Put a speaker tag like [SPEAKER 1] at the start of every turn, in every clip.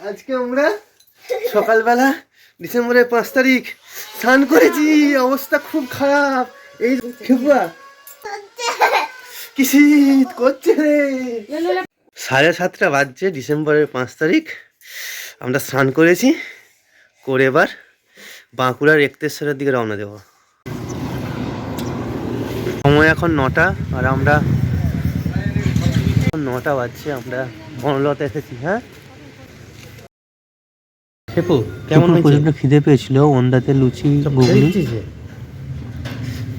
[SPEAKER 1] আজকে আমরা সকালবেলা ডিসেম্বরের 5 তারিখ স্নান করেছি, অবস্থা খুব খারাপ। এই খেপুয়া কি শীত করছে রে। 7:30 বাজছে, ডিসেম্বরের 5 তারিখ। আমরা স্নান করেছি, করে এবার বাঁকুড়ার একতেশ্বরের দিকে রওনা দেব। সময় এখন 9টা, আর আমরা 9টা বাজছে, আমরা বনলতা এসেছি। হ্যাঁ খেপু, কেমন প্রচন্ড খিদে পেয়েছিল, ওন্দাতে লুচি ঘুগনি।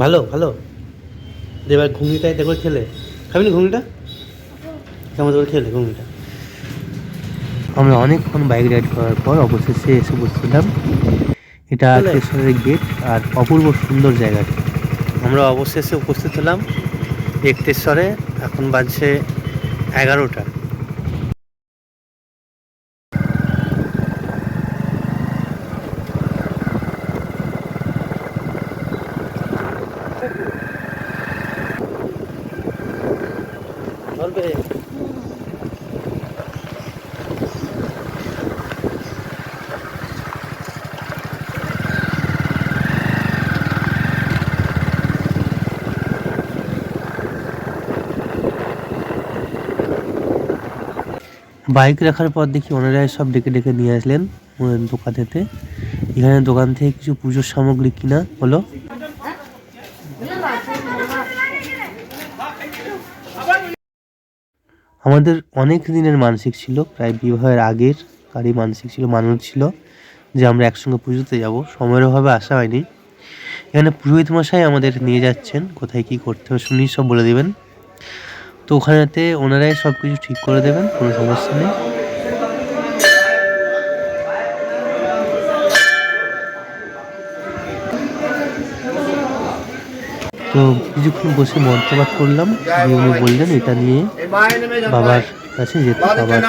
[SPEAKER 1] ভালো ভালো। এবার ঘুগনিটা দেখো খেলে, খাবি না ঘুগনিটা? কেমন করে খেলে ঘুগনিটা? আমরা অনেকক্ষণ বাইক রাইড করার পর অবশেষে এসে বসছিলাম। এটা একতেশ্বরের গেট, আর অপূর্ব সুন্দর জায়গাটি। আমরা অবশেষে উপস্থিত হলাম একতেশ্বরে। এখন বাজছে 11টা। বাইক রাখার পর দেখি ওনারাই সব ডেকে ডেকে নিয়ে আসলেন দোকানেতে। এখানে দোকান থেকে কিছু পুজোর সামগ্রী কিনা হলো। আমাদের অনেক দিনের মানসিক ছিল, প্রায় বিবাহের আগের কারই মানসিক ছিল, মানত ছিল যে আমরা একসঙ্গে পুজোতে যাব। সময়ের অভাবে আসা হয়নি। এখানে পুরোহিত মশাই আমাদের নিয়ে যাচ্ছেন, কোথায় কি করতে হবে শুনি সব বলে দেবেন। তো ওখানেতে ওনারাই সব কিছু ঠিক করে দেবেন, কোনো সমস্যা নেই। তো কিছুক্ষণ বসে মন্ত্রপাঠ করলাম, দিয়ে উনি বললেন এটা নিয়ে বাবার কাছে যেতে, বাবার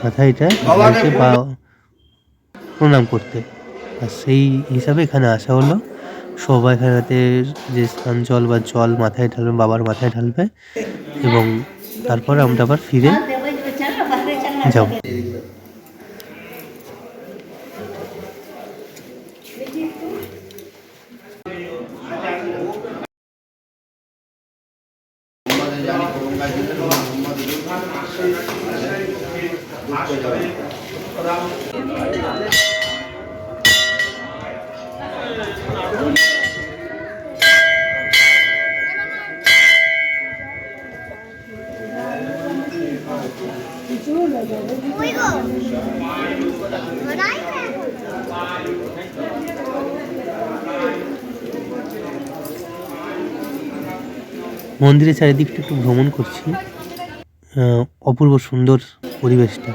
[SPEAKER 1] মাথায় এটা বা প্রণাম করতে। আর সেই হিসাবে এখানে আসা হলো। সবাই এখানেতে যে স্নান জল বা জল মাথায় ঢালবে, বাবার মাথায় ঢালবে, এবং তারপর আমরা আবার ফিরে যাব। মন্দিরের চারিদিকটা একটু ভ্রমণ করছি, অপূর্ব সুন্দর পরিবেশটা।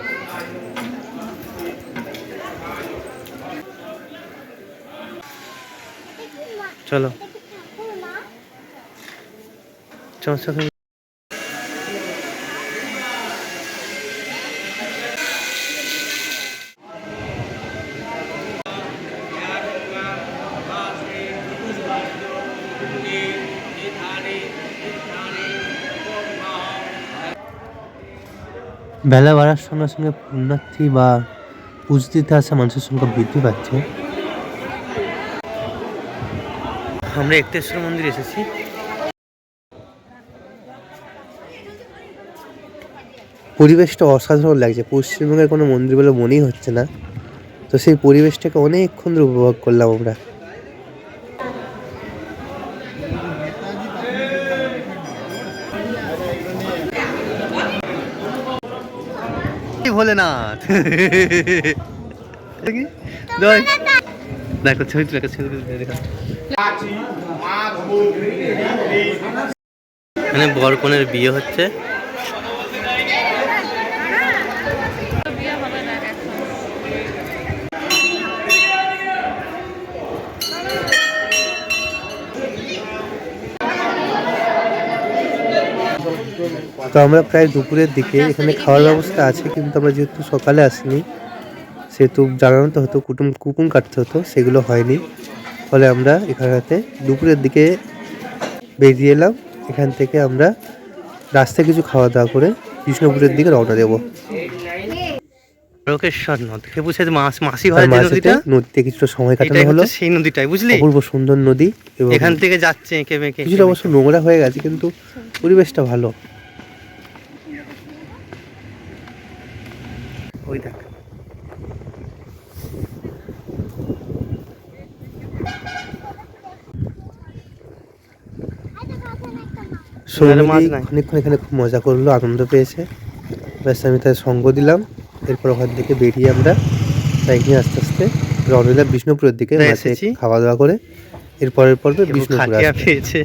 [SPEAKER 1] চলো বেলা বাড়ার সঙ্গে সঙ্গে পুণ্যার্থী বা পুজো দিতে আসা মানুষের সংখ্যা বৃদ্ধি পাচ্ছে। আমরা একতেশ্বর মন্দির এসেছি। পরিবেশটা অসাধারণ লাগছে, পশ্চিমবঙ্গের কোনো মন্দির বলে মনেই হচ্ছে না। তো সেই পরিবেশটাকে অনেকক্ষণ ধরে উপভোগ করলাম আমরা। ভোলেনাথ দেখো ছবি দেখো, এখানে বর কনের বিয়ে হচ্ছে। তো আমরা প্রায় দুপুরের দিকে, এখানে খাওয়ার ব্যবস্থা আছে, কিন্তু আমরা যেহেতু সকালে আসিনি সেহেতু জানানো তো হতো, কুপন কাটতে হতো, সেগুলো হয়নি। ফলে আমরা এখানেতে দুপুরের দিকে বেরিয়ে এলাম। এখান থেকে আমরা রাস্তায় কিছু খাওয়া দাওয়া করে কৃষ্ণপুরের দিকে রওনা দেব।
[SPEAKER 2] তারকেশ্বর নদ খেপুছে মাসি
[SPEAKER 1] তার
[SPEAKER 2] ভাড়া যে
[SPEAKER 1] মাঝেতে
[SPEAKER 2] নদীটা,
[SPEAKER 1] নদীতে কিছুটা সময় কাটানো
[SPEAKER 2] এটাই
[SPEAKER 1] হলো।
[SPEAKER 2] হচ্ছে সেই নদীটাই, বুঝলি?
[SPEAKER 1] অপূর্ব সুন্দর নদী এবং
[SPEAKER 2] এখান থেকে যাচ্ছে এঁকে বেঁকে।
[SPEAKER 1] কিছুটা অবশ্য নোংরা হয়ে গেছে কিন্তু পরিবেশটা ভালো।
[SPEAKER 2] ওই দেখ মাছ নাই।
[SPEAKER 1] অনেকক্ষণ এখানে খুব মজা করলো, আনন্দ পেয়েছে। ব্যাস আমি তার সঙ্গ দিলাম। এরপর ওখান থেকে বেরিয়ে আমরা বাইক নিয়ে আস্তে আস্তে রওনা দিলাম বিষ্ণুপুরের দিকে, মাঠে
[SPEAKER 2] এসেছি।
[SPEAKER 1] খাওয়া দাওয়া করে এরপরের পর্বে বিষ্ণুপুর
[SPEAKER 2] খাটিয়া
[SPEAKER 1] আসবো।
[SPEAKER 2] পেয়েছে।